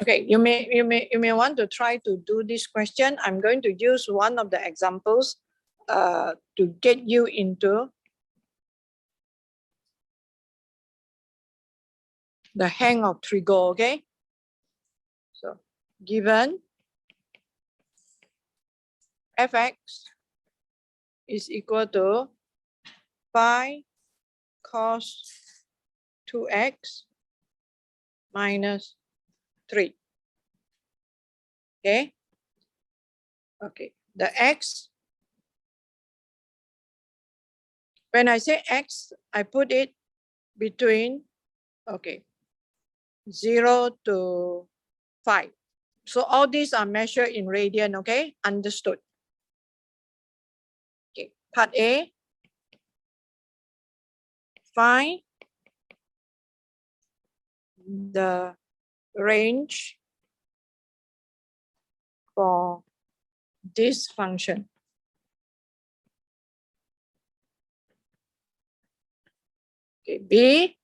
Okay, you may want to try to do this question. I'm going to use one of the examples to get you into the hang of trigo, okay? So given fx is equal to 5 cos 2x minus 3. Okay. Okay. The x, when I say x, I put it between, okay, 0 to 5. So all these are measured in radian, okay? Understood. Okay. Part A, find the range for this function. Okay, B,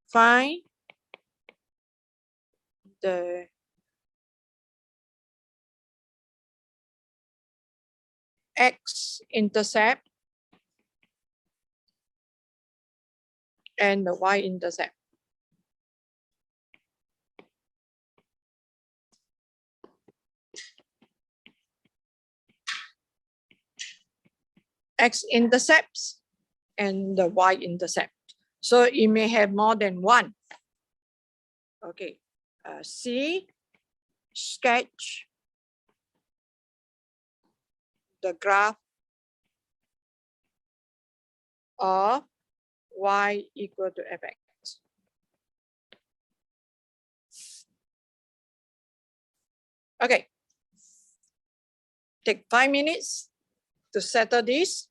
find the x-intercept and the y-intercept. X-intercepts and the y-intercept. So it may have more than one. Okay. C, sketch the graph of y equal to fx. Okay. Take 5 minutes to settle this.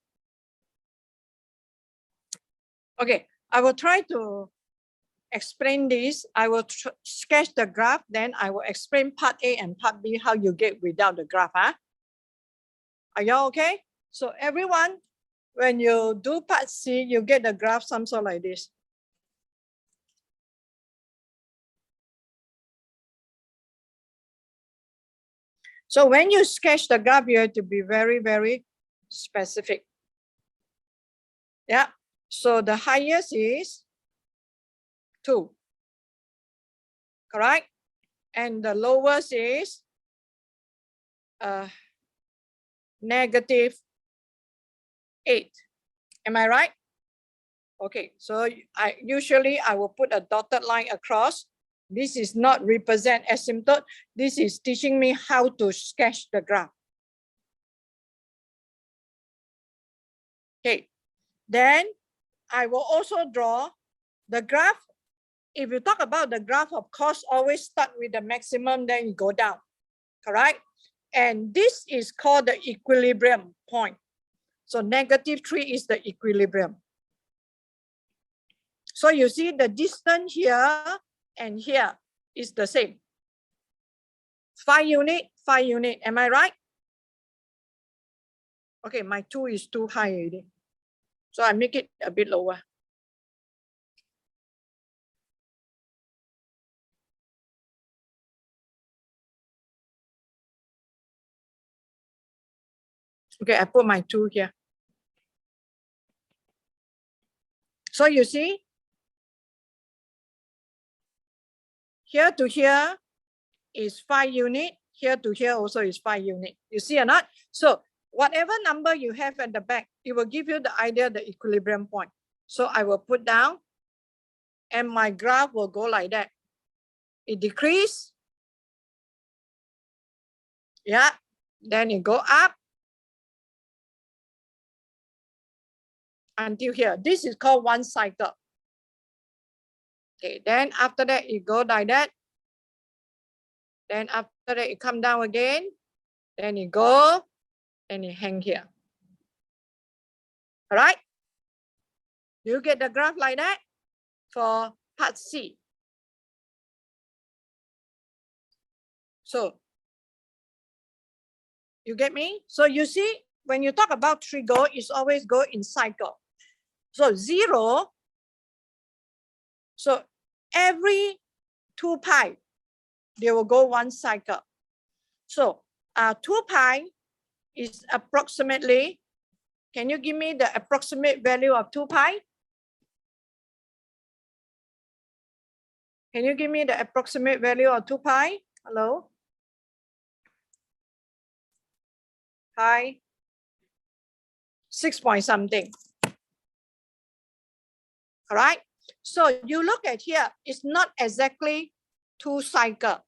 Okay, I will try to explain this. I will sketch the graph, then I will explain part A and part B, how you get without the graph. Huh? Are you okay? So everyone, when you do part C, you get the graph some sort like this. So when you sketch the graph, you have to be very, very specific. Yeah. So the highest is 2. Correct? And the lowest is -8. Am I right? Okay, so I usually will put a dotted line across. This is not represent asymptote. This is teaching me how to sketch the graph. Okay, then I will also draw the graph. If you talk about the graph, of course, always start with the maximum, then you go down, correct? And this is called the equilibrium point. So -3 is the equilibrium. So you see the distance here and here is the same. 5 unit, 5 unit. Am I right? Okay, my 2 is too high already. So I make it a bit lower. Okay, I put my 2 here. So you see, here to here is 5 unit. Here to here also is 5 unit. You see or not? So whatever number you have at the back, it will give you the idea, the equilibrium point. So I will put down and my graph will go like that. It decrease. Yeah. Then it go up until here. This is called one cycle. Okay, then after that, it go like that. Then after that, it come down again. Then it go and it hang here. All right? You get the graph like that for part C. So, you get me? So you see, when you talk about trigo, it's always go in cycle. So 0, so every 2 pi, They will go one cycle. So 2 pi is approximately, can you give me the approximate value of 2 pi? Can you give me the approximate value of 2 pi? Hello? Hi. 6 point something. All right. So you look at here, it's not exactly 2 cycle.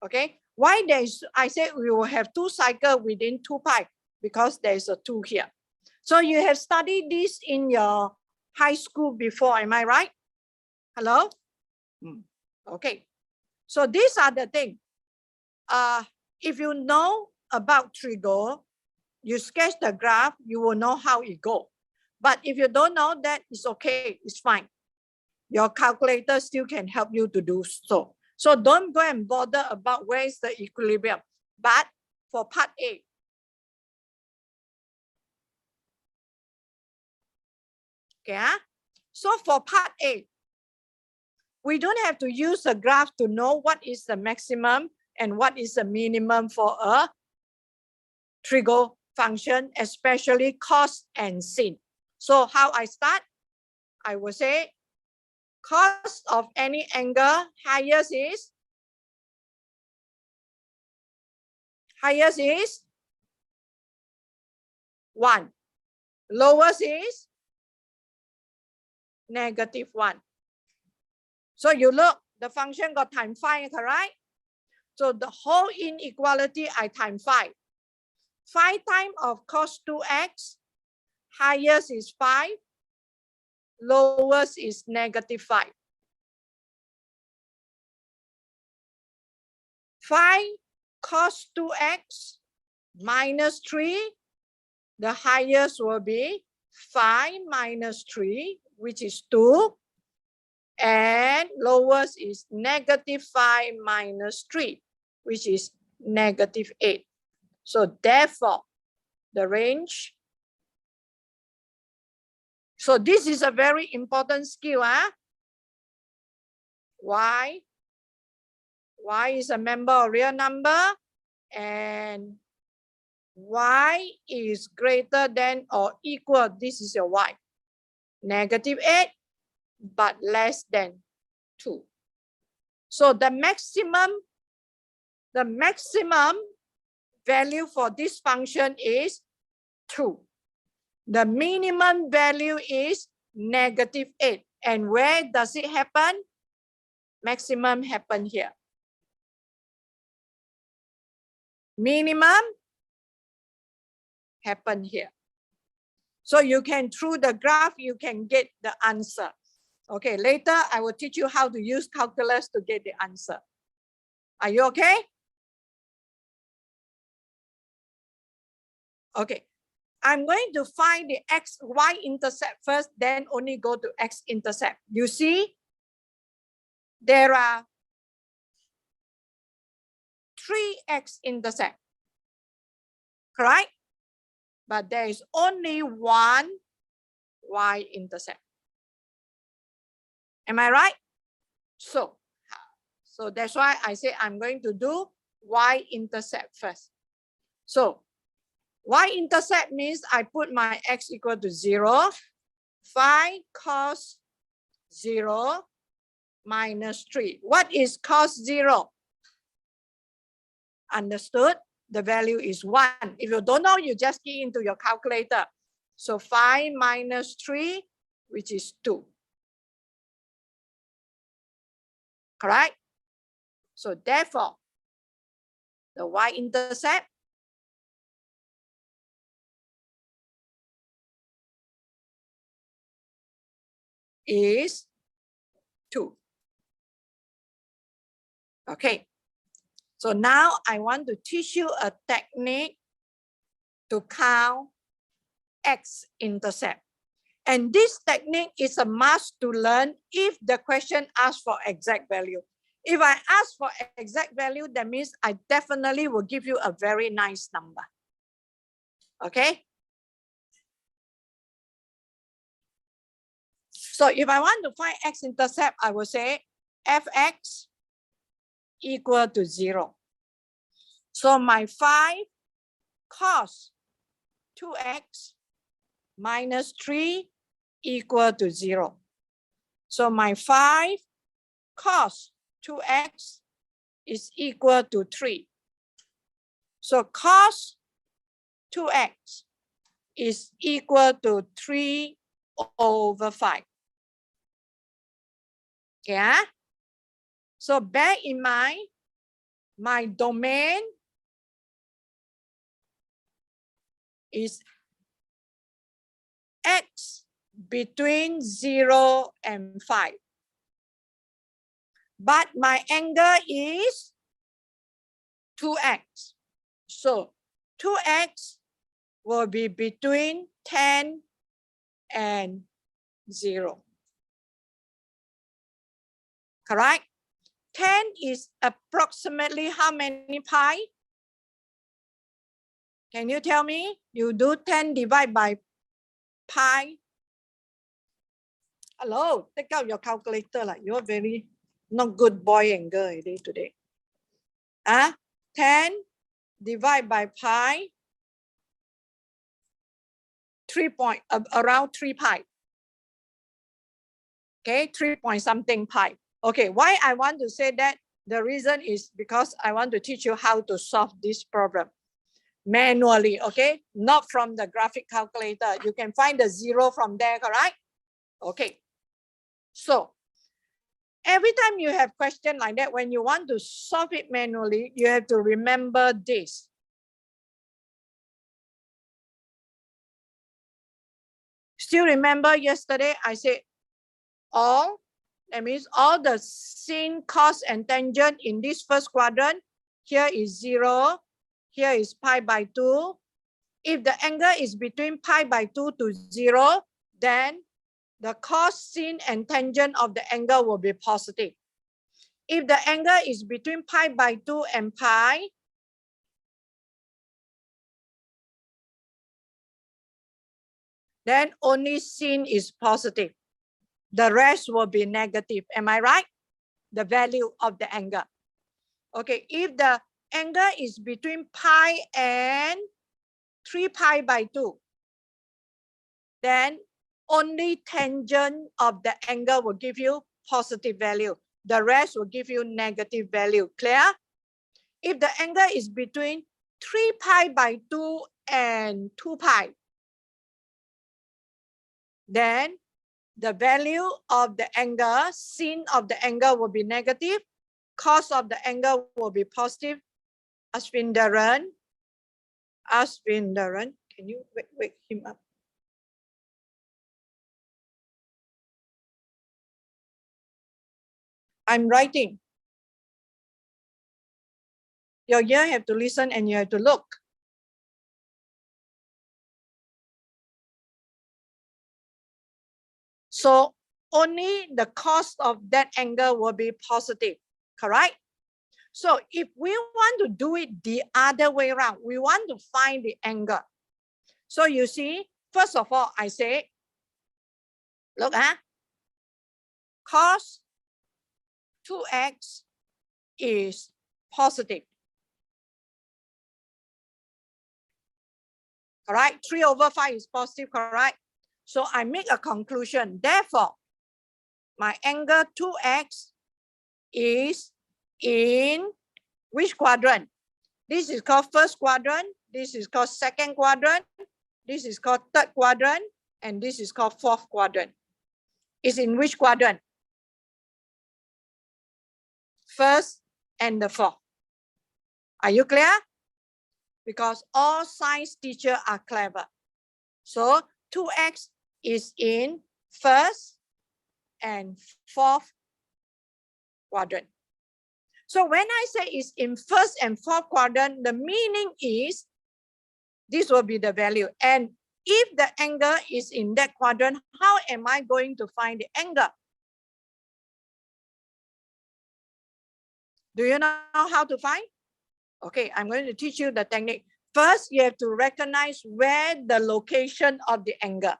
Okay. Why I say we will have 2 cycle within 2 pi? Because there's a 2 here. So you have studied this in your high school before, am I right? Hello? Okay. So these are the things. If you know about trigo, you sketch the graph, you will know how it goes. But if you don't know that, it's okay, it's fine. Your calculator still can help you to do so. So don't go and bother about where is the equilibrium. But for part A, okay, so for part A, we don't have to use a graph to know what is the maximum and what is the minimum for a trigo function, especially cos and sin. So how I start? I will say cos of any angle, highest is 1. Lowest is -1. So you look, the function got time 5, correct? So the whole inequality I time 5. 5 times of cos 2x, highest is 5, lowest is -5. 5 cos 2x minus 3, the highest will be 5 minus 3, which is 2. And lowest is -5 minus 3, which is -8. So therefore, the range. So this is a very important skill. Y is a member of real number, and y is greater than or equal, this is your y, -8, but less than 2. So the maximum value for this function is 2. The minimum value is -8. And where does it happen? Maximum happen here. Minimum happen here. So you can, through the graph, you can get the answer. Okay, later I will teach you how to use calculus to get the answer. Are you okay? Okay, I'm going to find the y intercept first, then only go to x intercept. You see, there are 3 x intercept, correct? But there is only 1 y intercept. Am I right? So that's why I say I'm going to do y intercept first. So y intercept means I put my x equal to 0, 5 cos 0 minus 3. What is cos 0? Understood? The value is 1. If you don't know, you just key into your calculator. So 5 minus 3, which is 2. Correct? So therefore, the y-intercept is 2. Okay. So now I want to teach you a technique to count x-intercept. And this technique is a must to learn if the question asks for exact value. If I ask for exact value, that means I definitely will give you a very nice number. Okay? So if I want to find x-intercept, I will say fx equal to 0. So my 5 cos 2x minus 3 equal to 0. So my 5 cos 2x is equal to 3. So cos 2x is equal to 3 over 5. Yeah. So bear in mind, my domain is x between 0 and 5. But my angle is 2x. So 2x will be between 10 and 0. Correct? 10 is approximately how many pi? Can you tell me? You do 10 divided by pi. Hello, take out your calculator. You're very not good boy and girl today. 10 divided by pi, around 3 pi. Okay, 3 point something pi. Okay, why I want to say that? The reason is because I want to teach you how to solve this problem manually, okay? Not from the graphic calculator. You can find the 0 from there, correct? Okay. So, every time you have question like that, when you want to solve it manually, you have to remember this. Still remember yesterday I said all, that means all the sin, cos, and tangent in this first quadrant, here is 0, here is pi by 2. If the angle is between pi by 2 to 0, then the cos, sin, and tangent of the angle will be positive. If the angle is between pi by 2 and pi, then only sin is positive. The rest will be negative. Am I right? The value of the angle. Okay, if the angle is between pi and 3 pi by 2, then only tangent of the angle will give you positive value. The rest will give you negative value. Clear? If the angle is between 3 pi by 2 and 2 pi, then the value of the angle, sin of the angle will be negative, cos of the angle will be positive. Asvindaran, can you wake him up? I'm writing. Your ear have to listen and you have to look. So only the cost of that angle will be positive, correct? So if we want to do it the other way around, we want to find the angle. So you see, first of all, I say, look, cos 2x is positive. Correct? 3 over 5 is positive, correct? So I make a conclusion. Therefore, my angle 2x is in which quadrant? This is called first quadrant. This is called second quadrant. This is called third quadrant. And this is called fourth quadrant. It's in which quadrant? First and the fourth. Are you clear? Because all science teachers are clever. So 2x is in first and fourth quadrant. So when I say it's in first and fourth quadrant, the meaning is this will be the value. And if the angle is in that quadrant, how am I going to find the angle? Do you know how to find? Okay, I'm going to teach you the technique. First, you have to recognize where the location of the angle.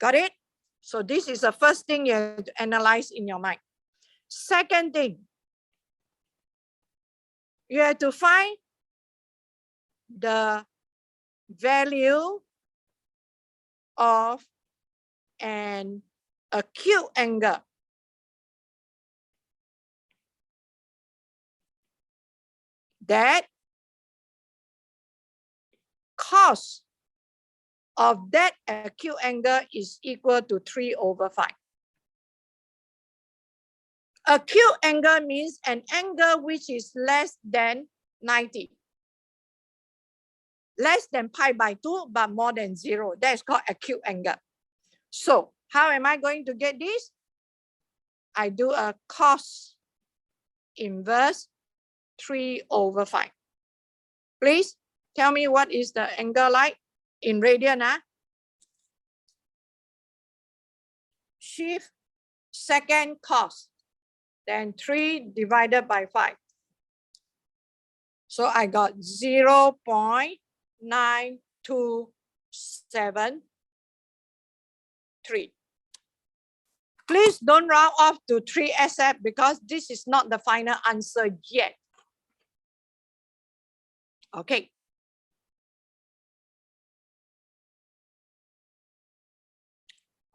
Got it? So this is the first thing you have to analyze in your mind. Second thing, You have to find the value of an acute angle. That cos of that acute angle is equal to 3/5. Acute angle means an angle which is less than 90. Less than pi/2, but more than 0. That's called acute angle. So how am I going to get this? I do a cos inverse 3/5. Please tell me what is the angle like in radian. Shift second cos, then 3 divided by 5. So I got 0.9273. Please don't round off to 3 SF because this is not the final answer yet. Okay.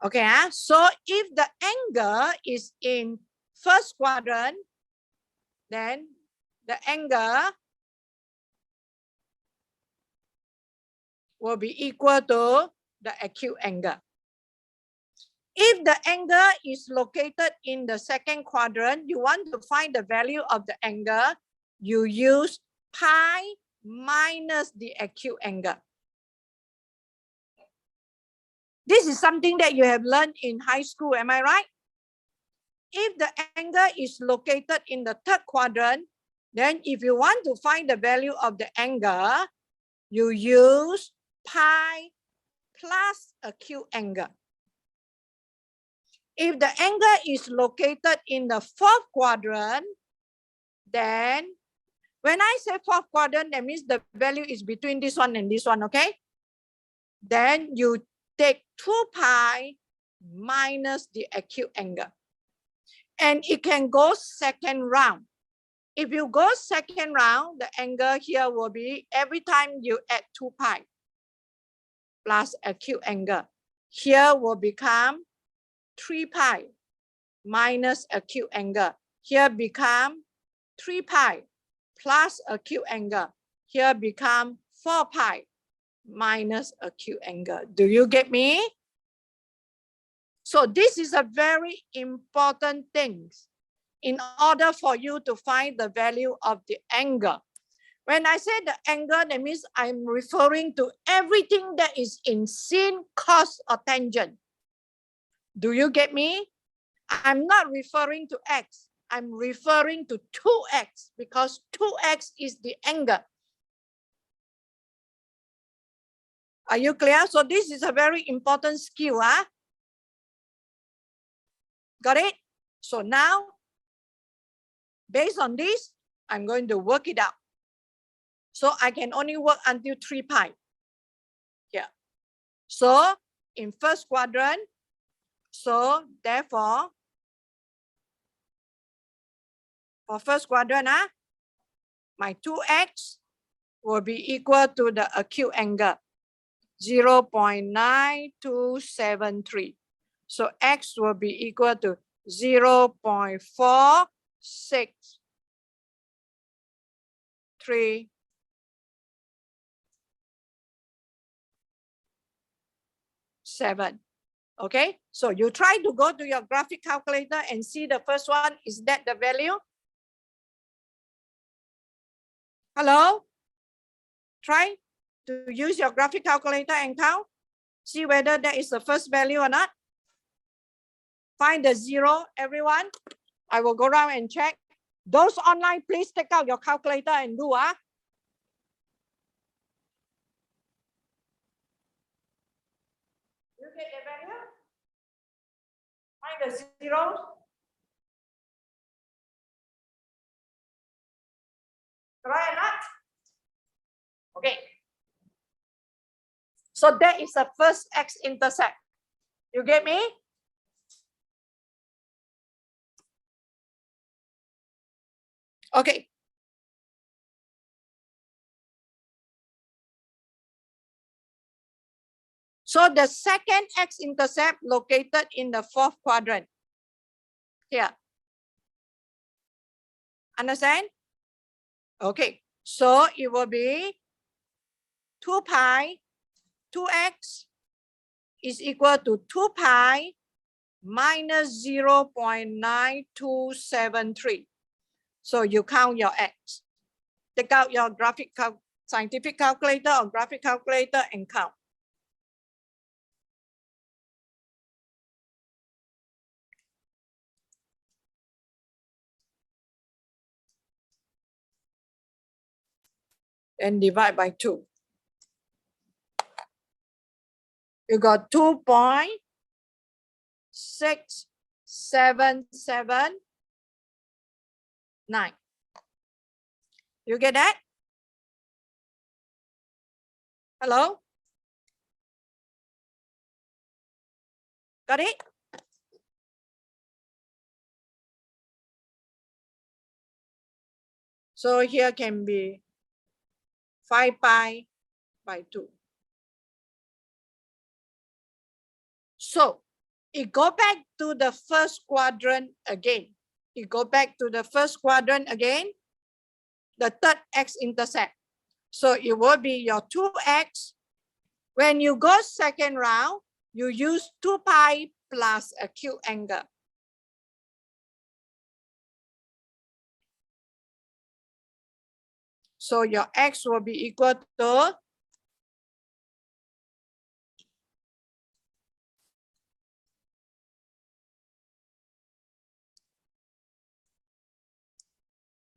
Okay, so if the angle is in first quadrant, then the angle will be equal to the acute angle. If the angle is located in the second quadrant, you want to find the value of the angle, you use pi minus the acute angle. This is something that you have learned in high school, am I right? If the angle is located in the third quadrant, then if you want to find the value of the angle, you use pi plus acute angle. If the angle is located in the fourth quadrant, then when I say fourth quadrant, that means the value is between this one and this one, okay? Then you take 2 pi minus the acute angle. And it can go second round. If you go second round, the angle here will be every time you add 2 pi plus acute angle. Here will become 3 pi minus acute angle. Here become 3 pi plus acute angle. Here become 4 pi minus acute angle. Do you get me? So this is a very important thing in order for you to find the value of the angle. When I say the angle, that means I'm referring to everything that is in sin, cos, or tangent. Do you get me? I'm not referring to x. I'm referring to 2x because 2x is the angle. Are you clear? So this is a very important skill. Got it? So now, based on this, I'm going to work it out. So I can only work until 3 pi. Yeah. So in first quadrant, so therefore, for first quadrant, my 2x will be equal to the acute angle, 0.9273. So x will be equal to 0.463. Okay, so you try to go to your graphic calculator and see the first one. Is that the value? Hello? Try to use your graphic calculator and count. See whether that is the first value or not. Find the 0, everyone. I will go around and check. Those online, please take out your calculator and do. You get the value? Find the 0. Try or not? Okay. So that is the first x-intercept. You get me? Okay. So the second x-intercept located in the fourth quadrant. Here. Understand? Okay. So it will be 2 pi, 2x is equal to 2 pi minus 0.9273. So you count your x. Take out your scientific calculator or graphic calculator and count. And divide by 2. You got 2.6779. You get that? Hello? Got it? So here can be 5 pi by 2. So it go back to the first quadrant again. You go back to the first quadrant again, the third x-intercept. So it will be your 2x. When you go second round, you use 2 pi plus acute angle. So your x will be equal to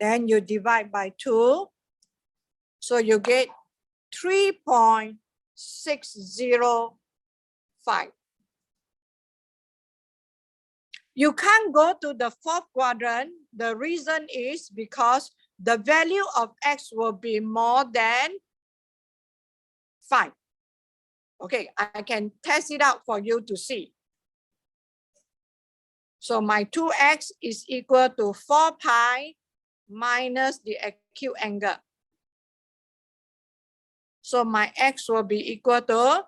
then you divide by 2. So you get 3.605. You can't go to the fourth quadrant. The reason is because the value of x will be more than 5. Okay, I can test it out for you to see. So my 2x is equal to 4 pi minus the acute angle. So my x will be equal to,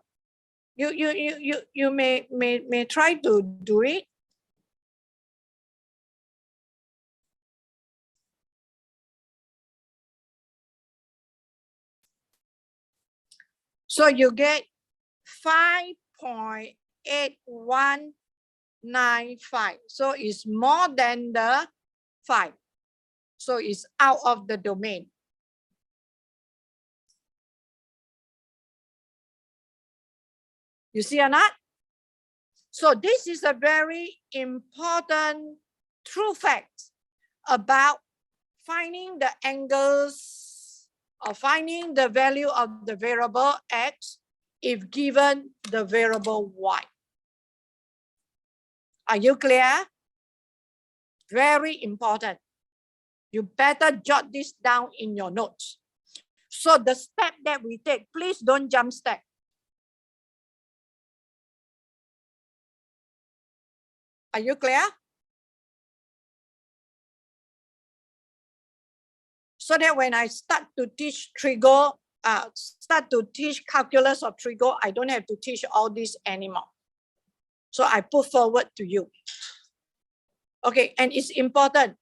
you may try to do it. So you get 5.8195. So it's more than the 5. So it's out of the domain. You see or not? So this is a very important true fact about finding the angles or finding the value of the variable x if given the variable y. Are you clear? Very important. You better jot this down in your notes. So the step that we take, please don't jump step. Are you clear? So that when I start to teach trigo, start to teach calculus of trigo, I don't have to teach all this anymore. So I put forward to you. Okay, and it's important.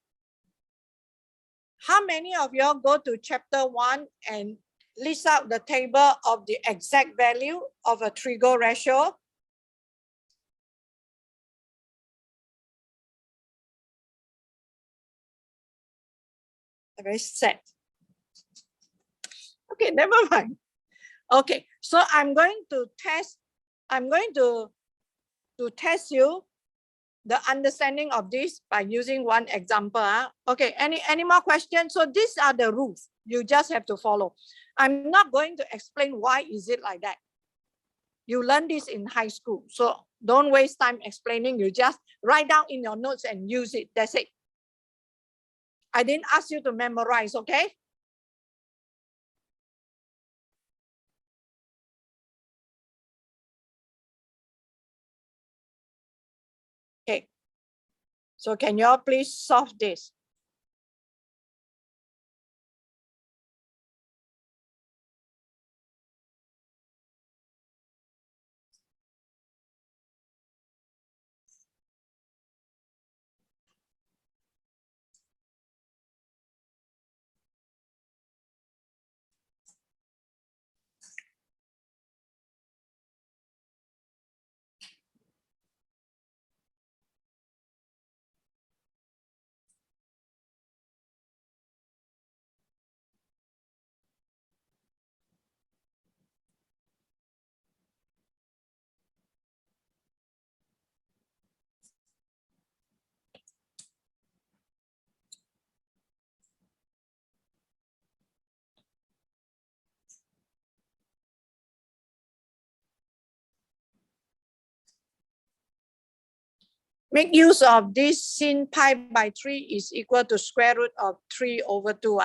How many of y'all go to chapter 1 and list out the table of the exact value of a trigo ratio? Very sad. Okay, never mind. Okay, so I'm going to test you the understanding of this by using one example. Okay, any more questions? So these are the rules. You just have to follow. I'm not going to explain why is it like that. You learn this in high school. So don't waste time explaining. You just write down in your notes and use it. That's it. I didn't ask you to memorize, okay? Okay. So can you all please solve this? Make use of this sin pi by 3 is equal to square root of 3 over 2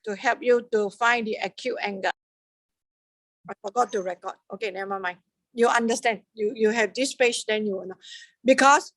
to help you to find the acute angle. I forgot to record. Okay, never mind. You understand. You have this page, then you will know. Because